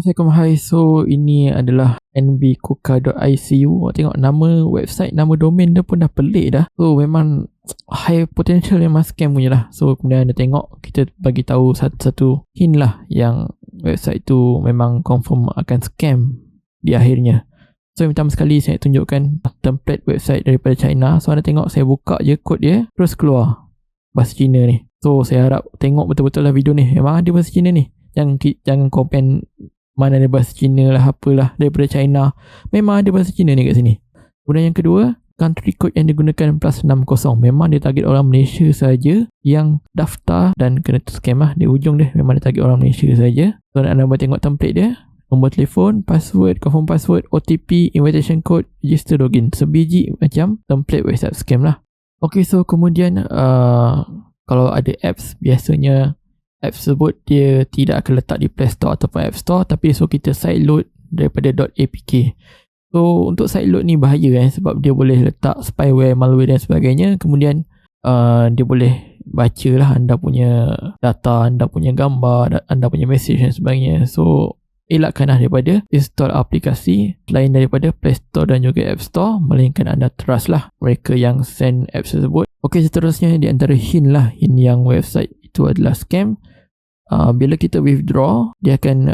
Hai. So ini adalah nbkuka.icu. Awak tengok nama website, nama domain dia pun dah pelik dah. So memang high potential memang scam punya lah. So kemudian anda tengok, kita bagi tahu satu-satu hint lah yang website tu memang confirm akan scam di akhirnya. So pertama sekali saya tunjukkan template website daripada China. So anda tengok, saya buka je kod dia, terus keluar bahasa Cina ni. So saya harap tengok betul-betul lah video ni. Memang ada bahasa Cina ni. Jangan komen mana ada bahasa Cina lah, apalah, daripada China. Memang ada bahasa Cina ni kat sini. Kemudian yang kedua, country code yang digunakan +60. Memang dia target orang Malaysia saja yang daftar dan kena scam lah. Di ujung dia memang dia target orang Malaysia saja. So anda boleh tengok template dia, nombor telefon, password, confirm password, OTP, invitation code, register login. Sebiji macam template website scam lah. Okay, so kemudian kalau ada apps, biasanya apps tersebut dia tidak akan letak di Play Store ataupun App Store, tapi so kita sideload daripada .apk. So untuk sideload ni bahaya sebab dia boleh letak spyware, malware dan sebagainya. Kemudian dia boleh baca lah anda punya data, anda punya gambar, anda punya message dan sebagainya. So elakkanlah daripada install aplikasi selain daripada Play Store dan juga App Store, melainkan anda trust lah mereka yang send apps tersebut. Okay, seterusnya di antara hint yang website itu adalah scam. Bila kita withdraw, dia akan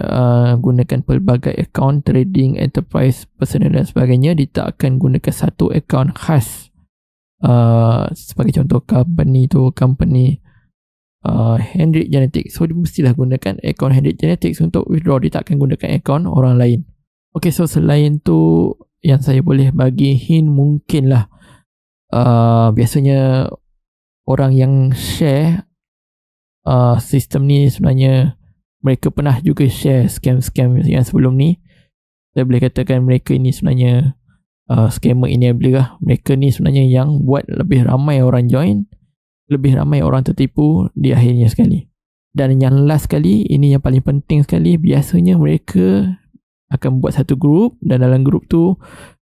gunakan pelbagai akaun trading, enterprise, personal dan sebagainya. Dia tak akan gunakan satu akaun khas. Sebagai contoh, company Hendrik Genetics. So dia mestilah gunakan akaun Hendrik Genetics untuk withdraw. Dia tak akan gunakan akaun orang lain. Okay, so selain tu yang saya boleh bagi hint mungkin lah, biasanya orang yang share sistem ni sebenarnya mereka pernah juga share scam-scam yang sebelum ni. Saya boleh katakan mereka ini sebenarnya scammer enabler lah. Mereka ni sebenarnya yang buat lebih ramai orang join, lebih ramai orang tertipu di akhirnya sekali. Dan yang last sekali, ini yang paling penting sekali, biasanya mereka akan buat satu grup dan dalam grup tu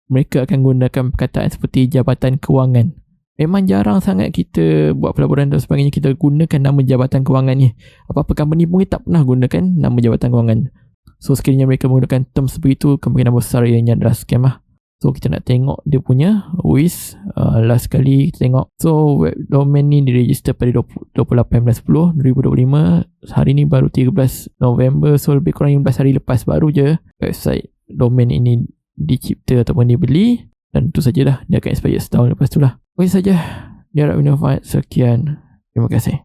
mereka akan gunakan perkataan seperti jabatan kewangan. Memang jarang sangat kita buat pelaburan dan sebagainya kita gunakan nama jabatan kewangan ni. Apa-apa company pun kita tak pernah gunakan nama jabatan kewangan. So sekiranya mereka menggunakan term seperti itu, kemungkinan besar ianya adalah scam lah. So kita nak tengok dia punya WIS. Last kali kita tengok. So web domain ni diregister pada 28/10/2025. Hari ni baru 13 November. So lebih kurang 15 hari lepas baru je website domain ini dicipta ataupun dibeli. Dan itu sajalah, dia akan expire setahun lepas tu lah. Okey saja, dia harap bermanfaat. Sekian, terima kasih.